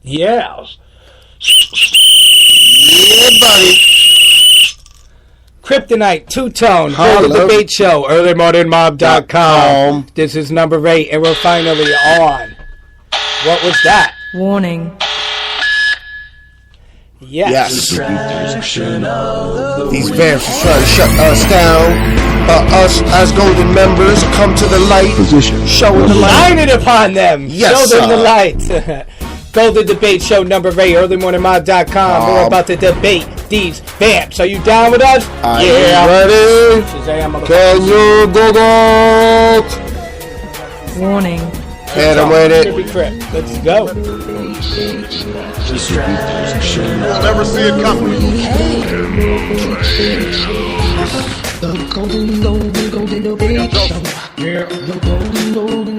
Yeah. Yeah, buddy. Kryptonite, two-tone, Golden Debate Show, earlymorningmob.com. This is number 8, and we're finally on. What was that? Warning. Yes. These vamps are trying to shut us down. Us as golden members come to the light. Showing the light. Shine it upon them. Yes, show them the light. Golden Debate Show number 8, earlymorningmob.com. We're about to debate these vamps. Are you down with us? Yeah. Ready? Can you dig it? Warning. Hit him with it. Let's go. You'll never see it coming. The golden debate show. Yeah, the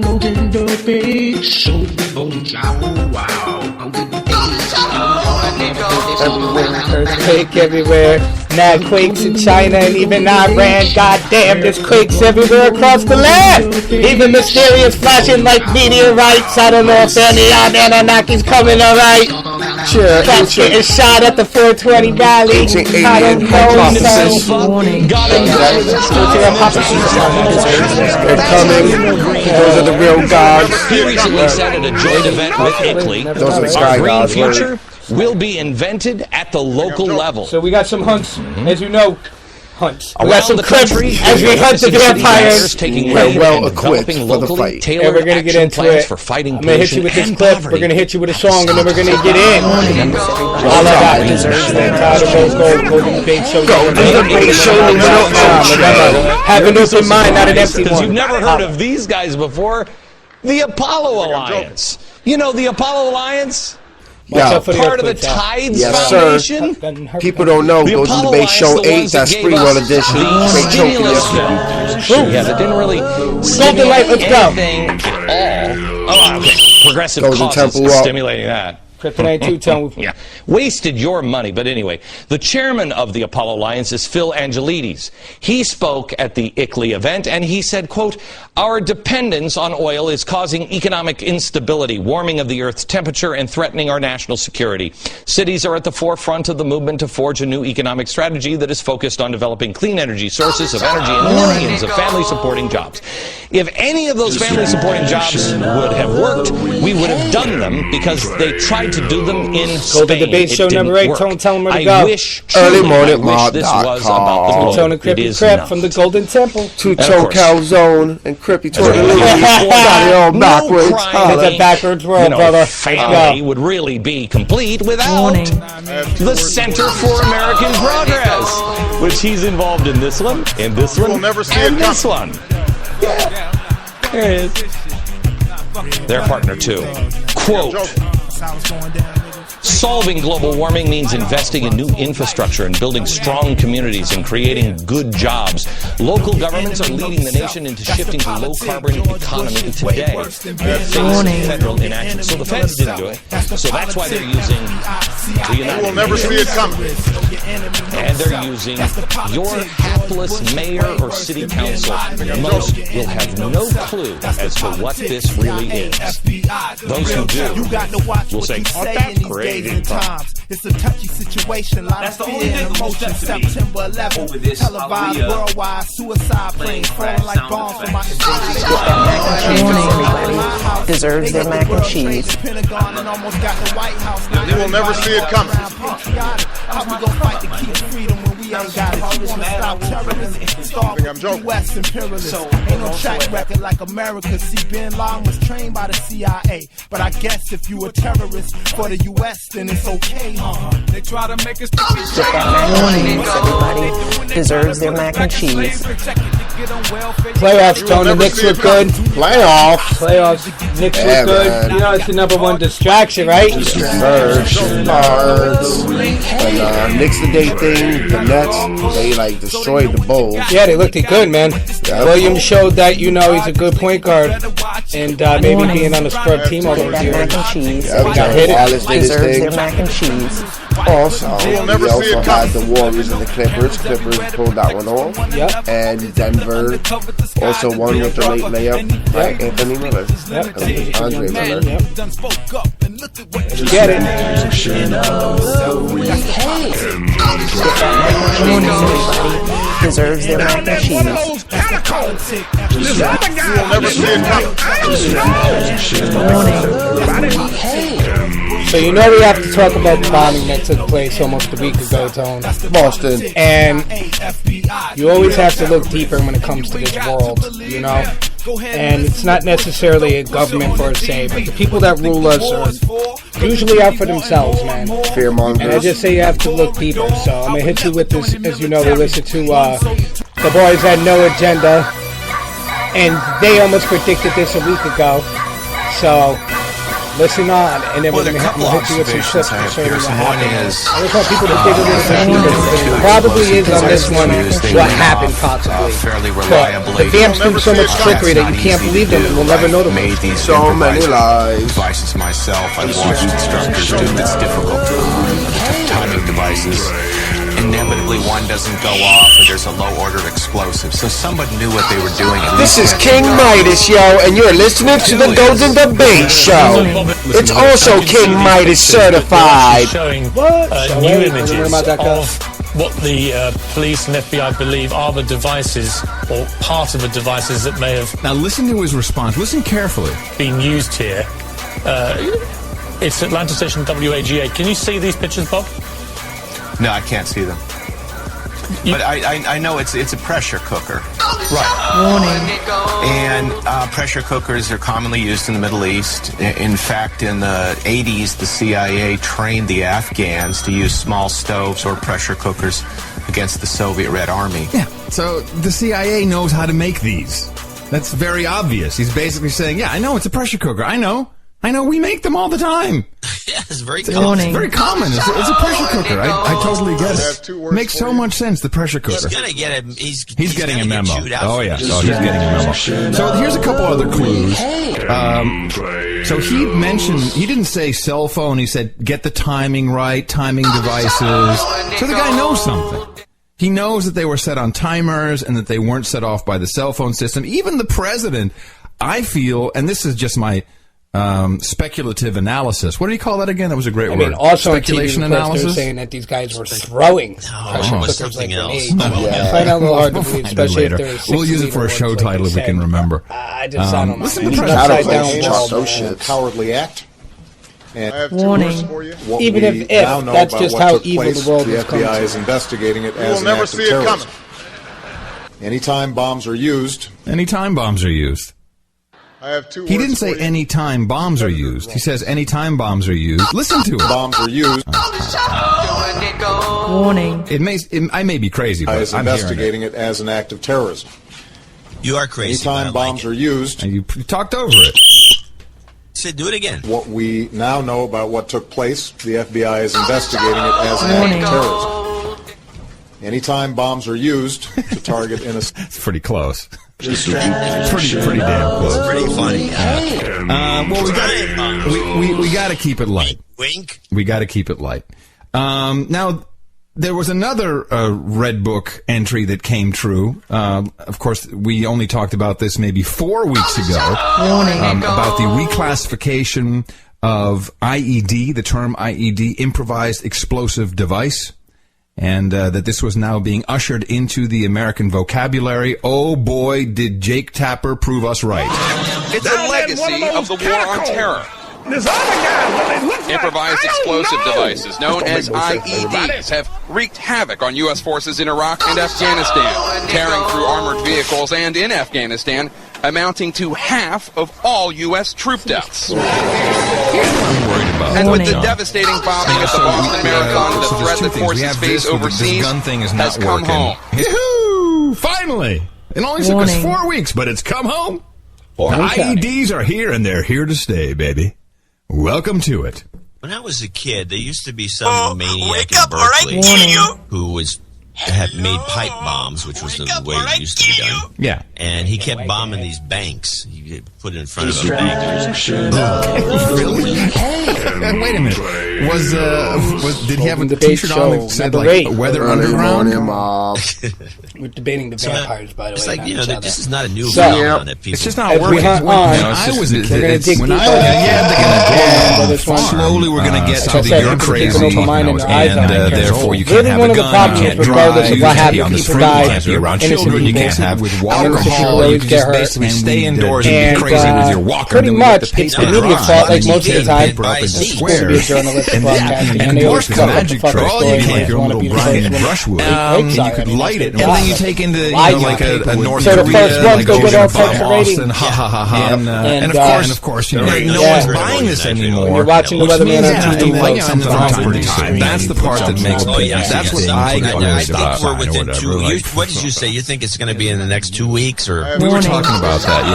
golden debate show. Wow. Earthquake everywhere. Mad quakes in China and even Iran. Goddamn, there's quakes everywhere across the land. Even mysterious flashing like meteorites. I don't know if any Anunnaki's coming alright. Sure. Cats getting shot at the 420 rally. I don't know. Warning. They're coming. Those are the real gods. He recently said at a joint event with Italy, Those are the sky our green gods. future will be invented at the local level. So we got some hunts, as you know. Hunts. We got Around some the crips country, as we hunt the vampires. We're well equipped for the fight. And we're going to get into it. For fighting I'm going to hit you with this clip. We're going to hit you with a song, and then we're going to get in. All I got is Golden Debate Show. Have an open mind, not an empty Because one. you've never heard of these guys before. The Apollo Alliance. You know the Apollo Alliance? Yeah. Part of the Tides Yes, Foundation? sir. People don't know. The Golden Apollo Debate Show Alliance, 8, that's the free ones one that gave us edition. the Straight choking stimulus. Yeah, that didn't really Golden Light, let's go. anything at all. Oh, okay. Progressive Golden causes Temple up. stimulating that. Kryptonite two-tone. Yeah, wasted your money. But anyway, the chairman of the Apollo Alliance is Phil Angelides. He spoke at the ICLEI event, and he said, quote, "Our dependence on oil is causing economic instability, warming of the Earth's temperature, and threatening our national security. Cities are at the forefront of the movement to forge a new economic strategy that is focused on developing clean energy sources of energy and millions of family-supporting jobs. If any of those family-supporting jobs would have worked, we would have done them because they tried to do them in Spain. Golden Debate Show number 8. Tell them where to go. I wish this was about the Two-tone and globe. It Crippy is Crip not. from the Golden Temple. Two-tone calzone and Crippy That's right. got it all No backwards. crime. It's a backwards world, You know, brother. family would really be complete without Warning. the Center for American Progress, which he's involved in this one, in this one, We'll never see and it this one. Yeah. There it is. Their partner, too. Quote, "Solving global warming means investing in new infrastructure and building strong communities and creating good jobs. Local governments are leading the nation into shifting to low-carbon economy today. They're facing federal inaction." So the feds didn't do it. So that's why they're using the You will United never see it coming. and they're using your hapless mayor or city council. Most will have no clue as to what this really is. Those who do will say, "Oh, that's great." It's a touchy situation. That's the only thing emotion. September 11th, televised worldwide suicide planes falling like bombs from my Warning, everybody. Deserves their mac and cheese. Pentagon and almost got the White House. You will never see it coming. How we gonna fight to keep freedom when we ain't got it? You wanna stop terrorism? Start with the U.S. imperialists. Ain't no track record like America. See, Bin Laden was trained by the CIA. But I guess if you a terrorist for the U.S., then it's okay, huh? They try to make us Warning, everybody. Deserves their mac and cheese. Playoffs, Tony. Knicks look good. Playoffs. Knicks Yeah, look good. man. You know, it's the number one distraction, right? Birds, and Knicks the day thing, the Nets, they like destroyed the Bulls. Yeah, they looked good, man. Williams showed that, you know, he's a good point guard. And maybe being on the scrub team all those That years. mac and cheese. Yeah, we got hit it. Wallace did his Deserves thing. their mac and cheese. Also, You'll we never see also it had coming. the Warriors and the Clippers. Clippers pulled that one off. Yep. And Denver also won with the late layup by Anthony Miller. Yep. Andre Miller. Yep. Get it. Deserves their mac and cheese. You'll never see it coming. So you know we have to talk about the bombing that took place almost a week ago, Tone. Boston. And you always have to look deeper when it comes to this world, you know? And it's not necessarily a government per se, but the people that rule us are usually out for themselves, man. Fearmongers. And I just say you have to look deeper. So I'm going to hit you with this. As you know, we listen to the boys at No Agenda, and they almost predicted this a week ago. So listen on, and then we're going to hit you with some clips concerning what happened. I just want people to dig a little bit deeper. It probably is on this one what happened possibly. But the damn's been so much trickery that you can't believe them, and we'll never know them. Made these So many lies. devices myself. I've watched instructors do it. It's difficult to timing devices. Inevitably, one doesn't go off, or there's a low-order explosive. So someone knew what they were doing. This is King Midas, yo, and you're listening to the Golden Debate Show. It's also King Midas certified. Showing What? new images Remember about that guy? of what the police and FBI believe are the devices or part of the devices that may have Now listen to his response. Listen carefully. been used here. It's Atlanta station WAGA. Can you see these pictures, Bob? No, I can't see them. But I know it's a pressure cooker. And pressure cookers are commonly used in the Middle East. In fact, in the 80s, the CIA trained the Afghans to use small stoves or pressure cookers against the Soviet Red Army. Yeah. So the CIA knows how to make these. That's very obvious. He's basically saying, yeah, I know it's a pressure cooker. I know. We make them all the time. Yeah, it's very It's common. very common. It's a pressure cooker. I totally get I have it. 2 words Makes for so you. much sense, the pressure cooker. He's gonna get him. He's Getting a gonna memo. get chewed out Oh, for yeah. this. Oh, he's getting a memo. So here's a couple other clues. So he mentioned, he didn't say cell phone. He said get the timing right, timing devices. So the guy knows something. He knows that they were set on timers and that they weren't set off by the cell phone system. Even the president, I feel, and this is just my speculative analysis. What do you call that again? That was a great I word. mean, also on TV Speculation reports, they're analysis. saying that these guys were throwing pressure it was cookers something like else. grenades. Yeah. I find that a little hard to believe, We'll find it especially if later. there's We'll use it for a show title if we can remember. I don't know. listen man. to It's the an president. upside down Chalk world, those man. shits. Cowardly act. I have 2 Warning. words for you. What Even we if now know that's about just what how took evil place, the world the has come FBI to. is investigating it You as will an never act of see it coming. terrorism. Anytime bombs are used, Anytime bombs are used. I have 2 words He didn't say for you. anytime bombs are used. He says anytime bombs are used. Listen to it. bombs are used. Warning. I may be crazy, but Is I'm hearing it. investigating it as an act of terrorism. You are crazy. but I Anytime like bombs it. are used, And you talked over it. Sid, do it again. what we now know about what took place, the FBI is investigating it as an act of terrorism. Anytime bombs are used to target innocent. It's pretty close. pretty damn close. Pretty funny. Well, we got to keep it light. Wink. We got to keep it light. Now, there was another Red Book entry that came true. Of course, we only talked about this maybe 4 weeks ago. About the reclassification of IED, the term IED, improvised explosive device. And that this was now being ushered into the American vocabulary. Oh boy, did Jake Tapper prove us right. It's a legacy of the war on terror. Improvised explosive devices known as IEDs have wreaked havoc on U.S. forces in Iraq and Afghanistan, tearing through armored vehicles and in Afghanistan, amounting to half of all U.S. troop deaths. And with the devastating bombing at the Boston Marathon, the threat that forces face overseas has come home. Yahoo! Finally! It only took us 4 weeks, but it's come home. The IEDs are here, and they're here to stay, baby. Welcome to it. When I was a kid, there used to be some maniac in Berkeley who had made pipe bombs, which was the way it used to be done. Yeah. And he kept bombing these banks. He put it in front of a bank. Really? Wait a minute. did he have a Debate T-shirt show, on that said number like 8. Weather Underground? We're debating the vampires, by the way. It's like, this is not a new So, phenomenon that people... It's just not as we working. hunt When on, I was a we're going to kid, dig when deeper. I was And a kid, slowly we're going to get to the you're you're crazy, open mind and their eyes on and it. therefore you Really can't have one a of the gun, problems you can't regardless drive, of what you can't be happens, on the people street, die, you can't be around innocent children, you people. can't have With alcohol, you can just basically stay indoors and be crazy with your walker. Pretty much, it's the media's fault, like most of the time. Square, Be a journalist and broadcasting, you and can they work always the magic fuck trick. up You the can story. make your own little Brian Brushwood. You could light it, and then you take into like a North Korea, like Ocean Front Austin, ha ha ha ha. And of course, no one's buying this anymore. You're watching the weatherman on TV. Like something pretty time. That's the part that makes me. That's what I get worried about. We're within 2 years. What did you say? You think it's going to be in the next 2 weeks, or we were talking about that?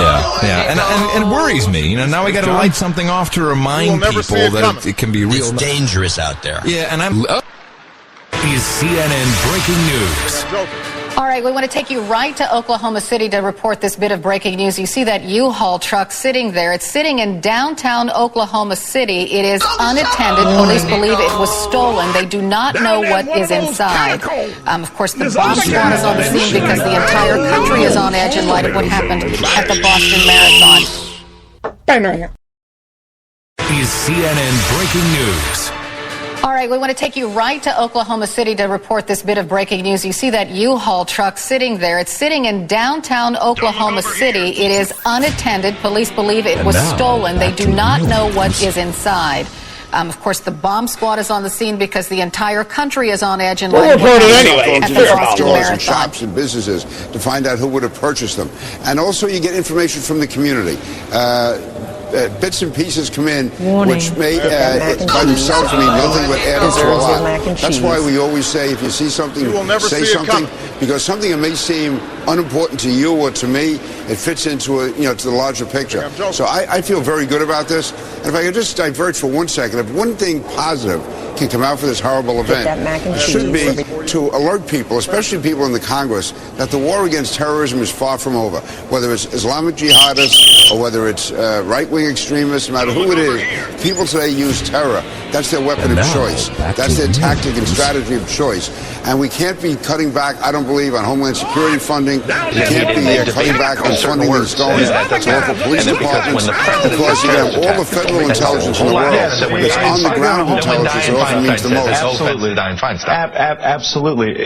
Yeah, and it worries me. Now we got to light something off to remind people that it can be real. It's dangerous out there. Yeah, and I'm. Is CNN breaking news? All right, we want to take you right to Oklahoma City to report this bit of breaking news. You see that U-Haul truck sitting there. It's sitting in downtown Oklahoma City. It is unattended. Police believe it was stolen. They do not know what is inside. Of course, the bomb squad is on the scene because the entire country is on edge in light of what happened at the Boston Marathon. Is CNN breaking news? All right, we want to take you right to Oklahoma City to report this bit of breaking news. You see that U-Haul truck sitting there. It's sitting in downtown Oklahoma City. It is unattended. Police believe it was stolen. They do not know what is inside. Of course, the bomb squad is on the scene because the entire country is on edge in light of what happened at the Boston Marathon. Shops and businesses to find out who would have purchased them. And also you get information from the community. Bits and pieces come in, which may by themselves mean nothing but add up to a lot. That's why we always say, if you see something, say something, because something that may seem unimportant to you or to me, it fits into to the larger picture. So I feel very good about this. And if I could just divert for 1 second, if one thing positive can come out for this horrible event, it should be to alert people, especially people in the Congress, that the war against terrorism is far from over. Whether it's Islamic jihadists or whether it's right-wing extremists, no matter who it is, people today use terror. That's their weapon of choice. That's their tactic and strategy of choice. And we can't be cutting back, I don't believe, on Homeland Security funding. We can't be cutting back on funding that's going to local police departments, because you have all the federal intelligence in the world. It's on-the-ground intelligence that often means the most. Absolutely, absolutely.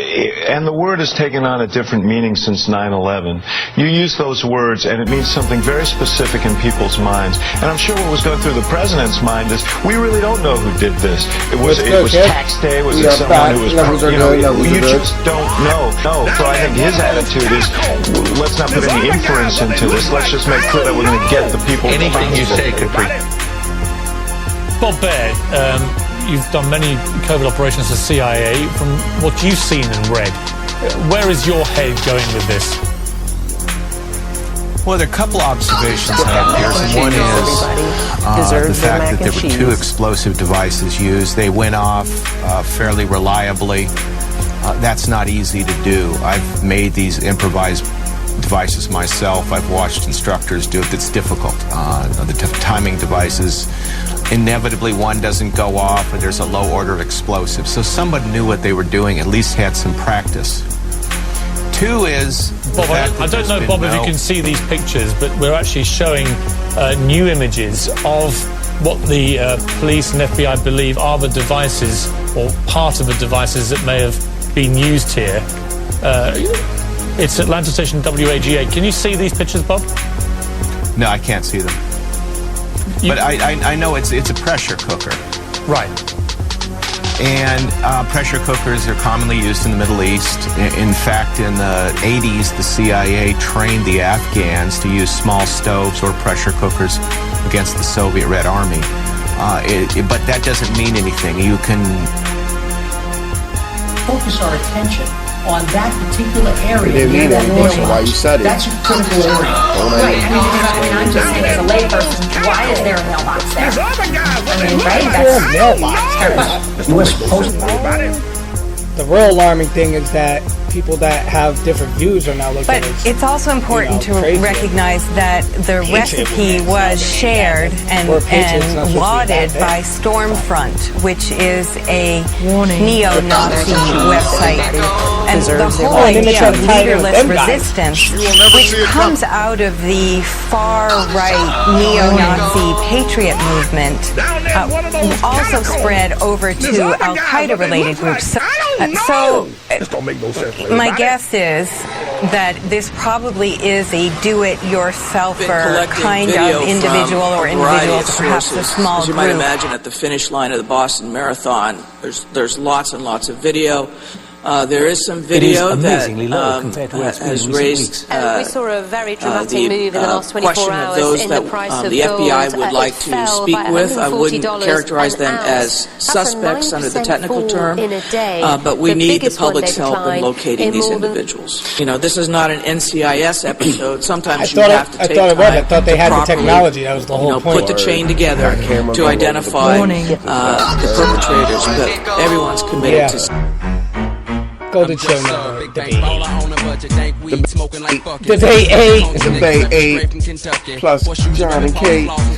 And the word has taken on a different meaning since 9/11. You use those words, and it means something very specific in people's minds. And I'm sure what was going through the president's mind is, we really don't know who did this. It was tax day. Was it someone who was, you just don't know. No. So I think his attitude is, let's not put any inference into this. Let's just make clear that we're going to get the people. Anything you say could be. Bob Baird, you've done many covert operations for CIA. From what you've seen and read, where is your head going with this? Well, there are a couple observations I have here. One is the fact that there were 2 explosive devices used. They went off fairly reliably. That's not easy to do. I've made these improvised devices myself. I've watched instructors do it. It's difficult. The timing devices, inevitably one doesn't go off, or there's a low order of explosives. So somebody knew what they were doing, at least had some practice. 2 is Bob, I don't know, Bob, if you can see these pictures, but we're actually showing new images of what the police and FBI believe are the devices, or part of the devices that may have been used here. It's Atlanta station WAGA. Can you see these pictures, Bob? No, I can't see them. But I know it's a pressure cooker. Right. And pressure cookers are commonly used in the Middle East. In fact, in the 80s, the CIA trained the Afghans to use small stoves or pressure cookers against the Soviet Red Army. But that doesn't mean anything. You can focus our attention on that particular area. Why you said it? That's a critical area. Right. I'm just saying, as a layperson, why is there a mailbox there? That's a mailbox. The real alarming thing is that people that have different views are now looking But at it. it's also important to recognize that the recipe was shared and lauded by Stormfront, which is a neo-Nazi website. And the whole idea of leaderless resistance, which comes out of the far-right neo-Nazi patriot movement, also spread over to Al-Qaeda-related groups. So my guess is that this probably is a do-it-yourselfer kind of individual, or individuals, perhaps a small As you group. might imagine, at the finish line of the Boston Marathon, there's lots and lots of video. There is some video that has raised we saw a very dramatic move in the last 24 question hours of those in that the price of the FBI gold. would like It to fell speak by with. I wouldn't $140 characterize them an as ounce. suspects under the 9% technical fall term, in a day, but we the need the biggest public's one-day help in decline locating in these more than- individuals. You know, this is not an NCIS episode. Sometimes you thought have to I take thought it was. I time thought they to had the properly, technology. That was the whole point. put the chain together to identify the perpetrators, but everyone's committed to. Golden Show number. Debate 8. Debate 8. Plus John and Kate. Country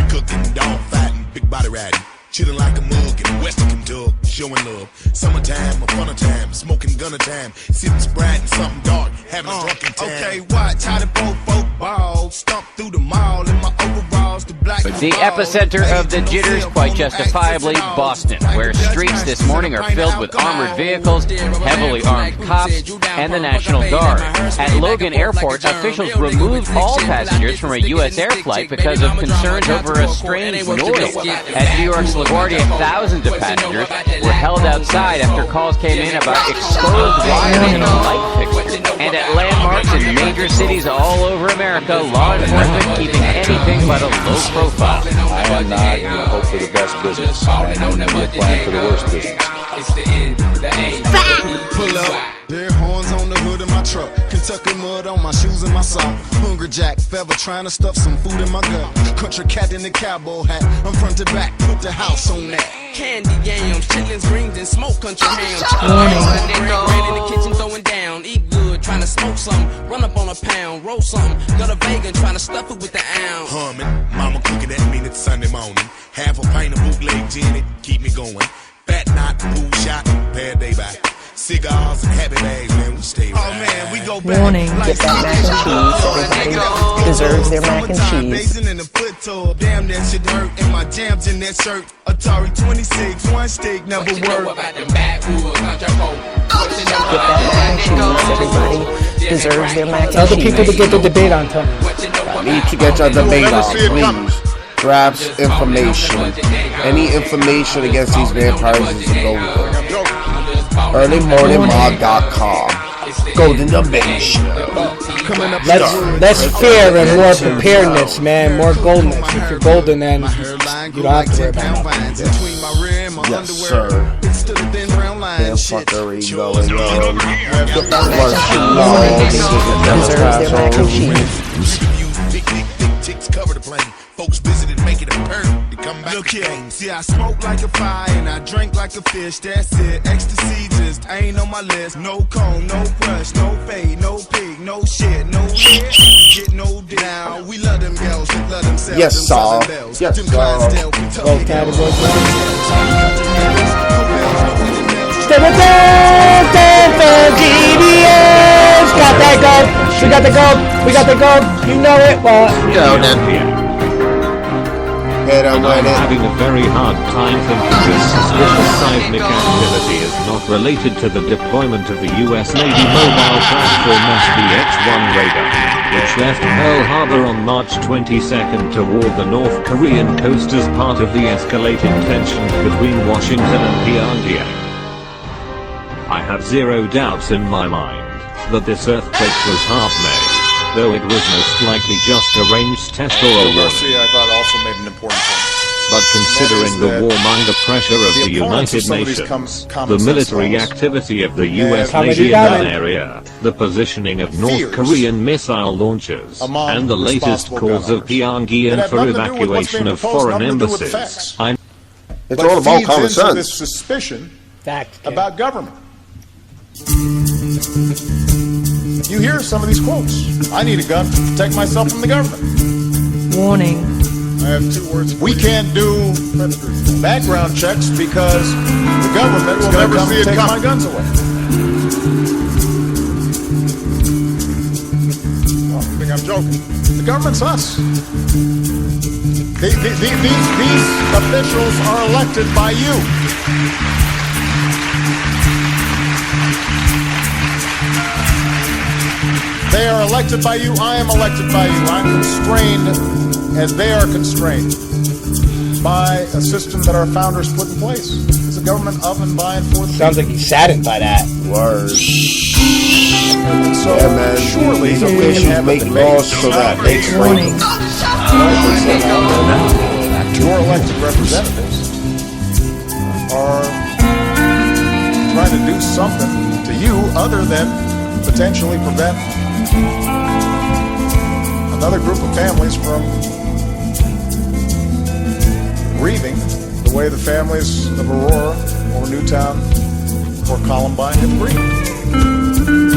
cooking, dog fighting, big body riding. Chilling like a mug in Western Kentucky, showing love. Summertime, a funner time, smoking gunner time. Sipping Sprite and something dark, having a drunken time. Okay, watch how the folk ball stomp through the mall in my overalls, the black. The epicenter of the jitters, quite justifiably, Boston, where streets this morning are filled with armored vehicles, heavily armed cops, and the National Guard. At Logan Airport, officials removed all passengers from a U.S. air flight because of concerns over a strange noise. At New York's LaGuardia, thousands of passengers were held outside after calls came in about exposed wires and light fixtures. And at landmarks in major cities all over America, law enforcement keeping anything but a low profile. I am not going to hope for the best business. I am going to plan for the worst business. Pull up, bare horns on the hood of my truck. Kentucky mud on my shoes and my sock. Hungry Jack, feather trying to stuff some food in my gut. Country cat in the cowboy hat. I'm front to back, put the house on that. Candy yams, chitlins, greens, and smoke country ham. Ran in the kitchen throwing down. Eat good, trying to smoke something. Run up on a pound, roll something. Got a bacon, trying to stuff it with the ounce. Humming, mama cooking that mean it's Sunday morning. Half a pint of bootleg gin, it keep me going. Fat knot, pool shot, bad day back. Cigars and happy bags, man, we stay right. Oh man, we go back. Warning, get that mac and cheese. Everybody deserves their mac and cheese. Basin in the foot tub, damn that shit hurt. And my jams in that shirt. Atari 26, one steak never worked. Get that mac and cheese. Everybody deserves their mac and cheese. Tell the people to get the debate on, Tony. I need to get your debate on, please. Grab information. Any information against these vampires is a go. EarlyMorningMog.com. Golden Debate Show. Less fear and more preparedness, man. More goldness. If you're golden, then you don't have to worry about nothing. Yes, sir. Damn fuckery going on. Deserves their mac and cheese. Chicks cover the plane. Folks visited, make it a perk to come back. Look here, see I smoke like a fire and I drink like a fish. That's it, ecstasy just ain't on my list. No comb, no brush, no fade, no pig, no shit, no shit. Get no dick. Now we love them girls, they love themselves. Yes, sir. Yes, sir. Got that gold. We got the gold. We got the gold. You know it. Well, you know that. And I'm having a very hard time thinking this suspicious seismic activity is not related to the deployment of the US Navy mobile platform SBX-1 radar, which left Pearl Harbor on March 22nd toward the North Korean coast as part of the escalating tensions between Washington and Pyongyang. I have zero doubts in my mind that this earthquake was half-made, though it was most likely just a range test or a warning. I thought also made an important point. But considering the warmonger pressure of the United Nations, the military activity of the US Navy in that area, the positioning of North Korean missile launchers, and the latest calls of Pyongyang for evacuation of foreign embassies, It's but all about feeds common into sense. this suspicion about government. You hear some of these quotes. I need a gun to protect myself from the government. Warning. I have 2 words. We can't do background checks because the government will never come and take my guns away. Well, I think I'm joking. The government's us. These officials are elected by you. They are elected by you. I am elected by you. I'm constrained as they are constrained by a system that our founders put in place. It's a government of and by and for the people. Sounds like he's saddened by that. Word. And so, Yeah, man. surely These we can officials have a make debate. laws so that they Warning. Your elected representatives are trying to do something to you other than potentially prevent another group of families from grieving the way the families of Aurora or Newtown or Columbine have grieved.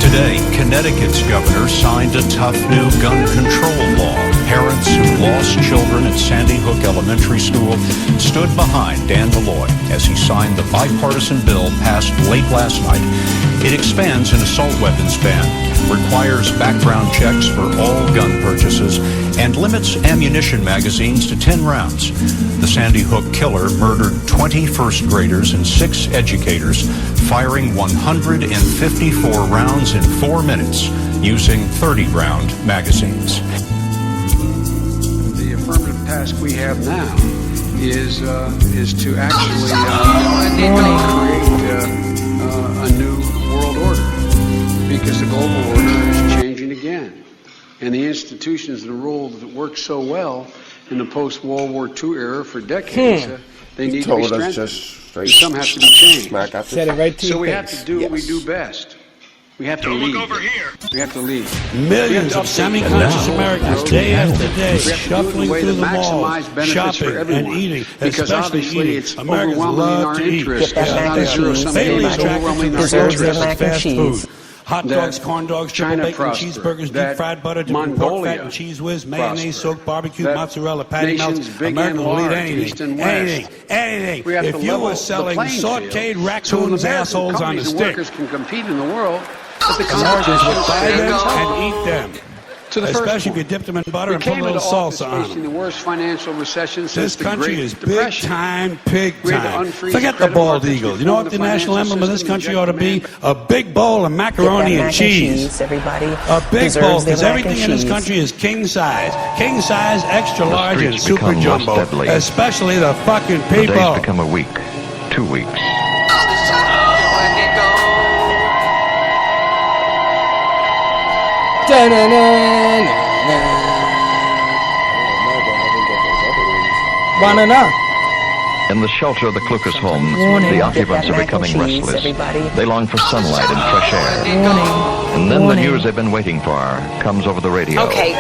Today, Connecticut's governor signed a tough new gun control law. Parents who lost children at Sandy Hook Elementary School stood behind Dan Malloy as he signed the bipartisan bill passed late last night. It expands an assault weapons ban, requires background checks for all gun purchases, and limits ammunition magazines to 10 rounds. The Sandy Hook killer murdered 20 first graders and 6 educators, firing 154 rounds in 4 minutes using 30-round magazines. The affirmative task we have now is to actually create a new world order, because the global order is changing again. And the institutions and the rules that worked so well in the post-World War II era for decades, they need to be strengthened. Some have to be changed. Said it right to So your we face. have to do what we do best. We have to lead. We have to lead. Millions of semi-conscious Americans, day after day, shuffling through the malls, shopping and eating, especially eating. Americans love to eat. Get that mac and cheese. Fairly attracted to Deserves their the mac and fast cheese. food. Hot dogs, corn dogs, triple China bacon, prospered, cheeseburgers, that deep fried butter, pork fat Mongolia and cheese whiz, mayonnaise, prospered, soaked barbecue, that mozzarella, patty melts. nations big Americans and will eat large, anything, east and west. anything. We have If to you level were the selling playing sauteed field so raccoons, American assholes on a companies and stick, workers can compete in the world. But the Americans competition would buy is them so and eat them. To the first Especially if point. you dipped them in butter We and put a came little into office salsa on facing them. the worst financial recession since This the country Great is Depression. big We had to time. unfreeze Forget the credit bald markets, eagle. You know what the reform the national emblem of this financial country system, ought to be? inject A big bowl of macaroni Get that and mac cheese. everybody. A big Deserves bowl, their because mac everything and in this cheese. country is king size, extra large, and streets super become less jumbo. deadly. Especially the fucking The days people. become a week, 2 weeks. Wanna know? In the shelter of the Klukas homes, Warning. the Get occupants that are mac and becoming cheese, restless. everybody. They long for sunlight and fresh air. And then the news they've been waiting for comes over the radio. Okay,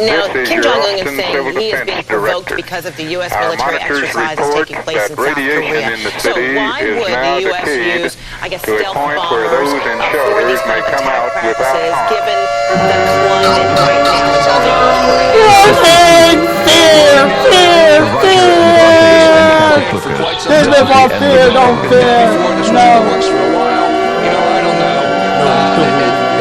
now Kim Jong-un is saying he is being provoked because of the U.S. military exercises taking place in South Korea. So why would the U.S. use, I guess, stealth bombers for these kind of attack practices, given the climate right now in South They live on fear, don't fear. No.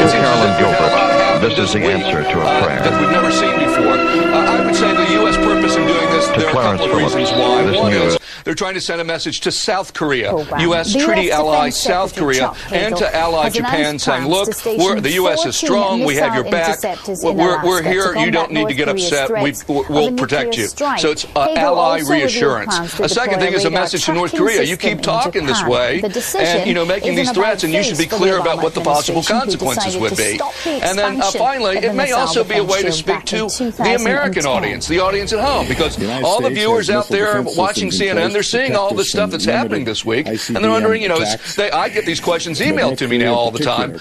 In Carolyn Gilbert, this is the answer to a prayer. that we've never seen before. I would say the U.S. purpose in doing this, there are a Clarence couple of reasons Phillips, why. this One new- is they're trying to send a message to South Korea, Oh, wow. U.S. The treaty US ally Defense South Secretary Korea, Chuck and to Hagel ally has Japan, announced saying, plans look, to station the U.S. is 14 strong, we have your missile back, interceptors in we're Alaska here, to you don't combat need to get North upset, Korea's we'll threats protect of a you. nuclear strike. So it's Hagel ally also revealed reassurance. plans to A second deploy thing is a radar message to North tracking Korea. You system keep in talking this Japan. way, The decision and making these is an threats, and you should be about-face clear for the about what the Obama possible administration, who consequences decided would to be. stop the And then expansion finally, of it the may missile also be a way to defense speak shield to back in the American 2010. audience, the audience at home, because all the viewers out there watching CNN, and they're seeing all this stuff that's happening this week, and they're wondering, I get these questions emailed to me now all the time.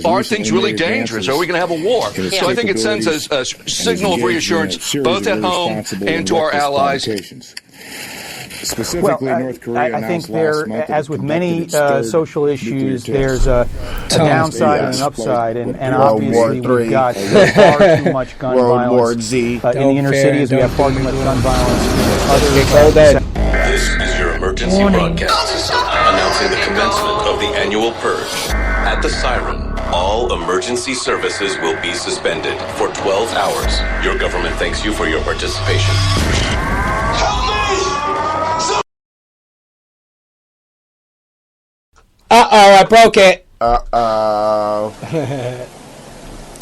Are things really dangerous? Are we going to have a war? So I think it sends a signal of reassurance both at home and to our allies. Specifically, North Korea I think there, as with many social issues, there's a downside and an upside, and obviously we've got far too much gun violence in the inner cities. We have far too much gun violence. This is your emergency broadcast announcing the commencement of the annual purge. At the siren, all emergency services will be suspended for 12 hours. Your government thanks you for your participation. I broke it.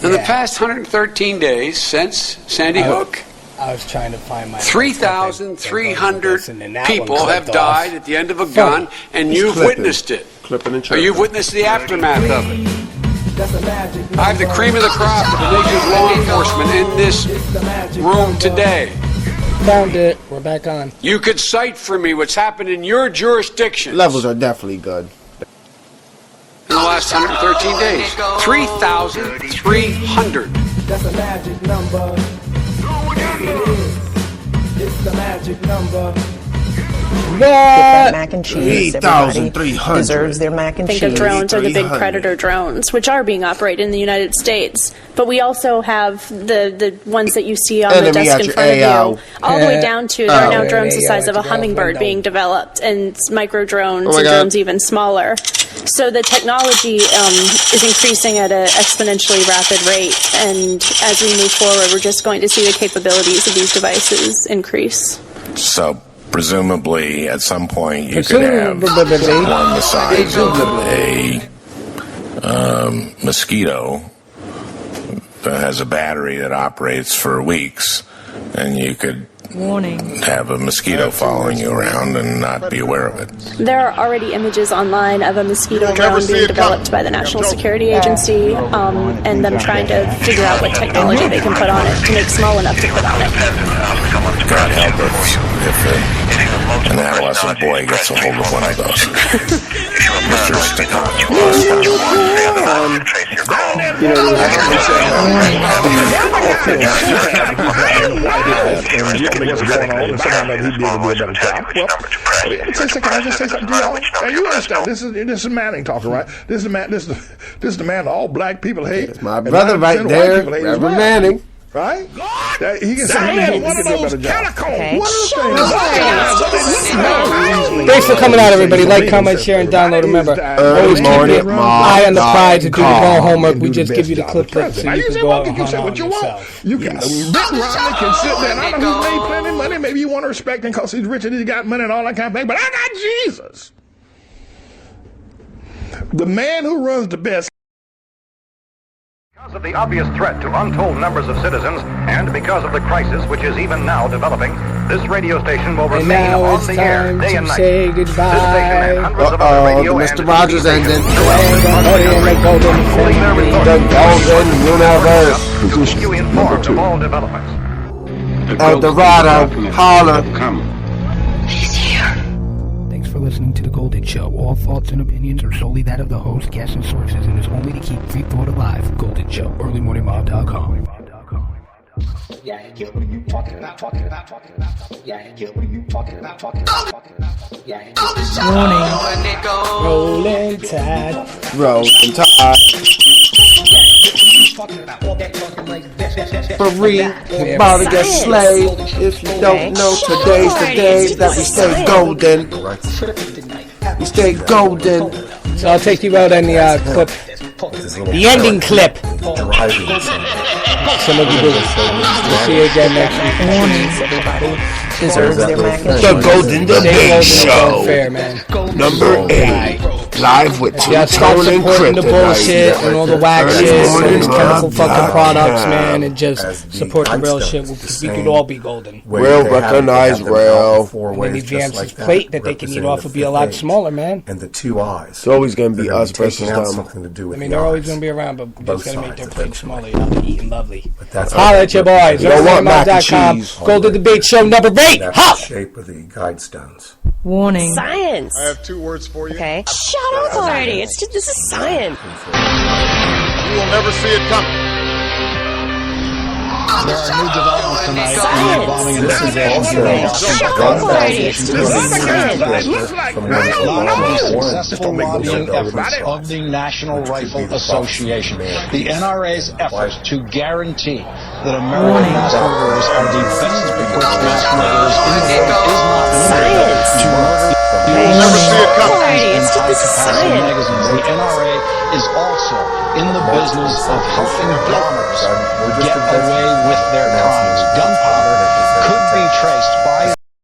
In the past 113 days since Sandy Hook, I was trying to find my 3,300 people have died at the end of a gun, and you've witnessed it. Or you've witnessed the aftermath of it. I have the cream of the crop of the nation's law enforcement in this room today. Found it. We're back on. You could cite for me what's happened in your jurisdiction. Levels are definitely good. In the last 113 days, 3,300. That's a magic number. It's the magic number. That mac and cheese. Everybody deserves their mac and cheese. Think of drones are the big predator drones, which are being operated in the United States. But we also have the ones that you see on the desk in front of you, all the way down to there are now drones the size of a hummingbird being developed, and micro drones and drones even smaller. So the technology is increasing at an exponentially rapid rate, and as we move forward, we're just going to see the capabilities of these devices increase. So presumably, at some point, you could have one the size of a mosquito that has a battery that operates for weeks, and you could have a mosquito following you around and not be aware of it. There are already images online of a mosquito drone being developed by the National Security Agency, and them trying to figure out what technology they can put on it to make small enough to put on it. God help if an adolescent boy gets a hold of one of those. Mr. Staccato. What's going on, and someone that he'd be able to do a better job. Well, can I just say something to y'all? Hey, you understand? This is Manning talking, right? This is the man all black people hate. It's my brother right there, Reverend Manning. Right? He can say one of those okay. Thanks for coming out, everybody. Like, comment, share, and download. Remember, always keep your eye on the prize to do your own homework. We just give you the clip so you can go out and hunt on yourself. You can. Mitt Romney can sit there, and I know he's made plenty of money. Maybe you want to respect him because he's rich and he's got money and all that kind of thing. But I got Jesus. The man who runs the best. Because of the obvious threat to untold numbers of citizens, and because of the crisis which is even now developing, this radio station will remain on the air day and night. Say goodbye. This station and hundreds of other radio and Mr. Rogers ended. The Golden Universe. to keep you informed of all developments. El Dorado, holla. He's here. Thanks for listening to The Golden Show. All thoughts and opinions are solely that of the host, guests, and sources, and is only to keep free thought alive. Golden Show, earlymorningmob.com. Yeah, I get what you talking about. Yeah, I get what you talking about. Yeah, I get Rolling Tide. Rolling Tide. Free, about to get slayed. If you don't know, today's the day that we stay golden. We stay golden. So I'll take you out on the clip. The ending clip. Some of you do this. We'll see you again next week. Everybody deserves their mac and cheese. The Golden Debate Show. Fair, man. Number 8. Live with yeah, stop supporting the bullshit and all the whack shit and these chemical fucking products, man, and just support the real shit. We could all be golden. Real, recognize real. And these Vamps' plate that they can eat off will be a lot smaller, man. And the two eyes. It's always going to be us versus them. Something to do with I mean, the they're always eyes. going to be around, but we just got to make their plate smaller. You know, they're eating lovely. That's holla at your boys. You don't want mac and cheese. Golden Debate Show number 8. That's Ha! the shape of the guide stones. Warning. Science. I have 2 words for you. Okay. Shut up already. This is science. You will never see it coming. There are new developments tonight in the bombing investigation. Shut up already. This is science. Successful lobbying efforts of the National Rifle Association. The NRA's efforts to guarantee that American mass murderers are the best equipped mass murderers in the world is not limited to murder. You'll never see it coming. This is science. The NRA is also in the business of helping bombers get away with their crimes. Gunpowder could be traced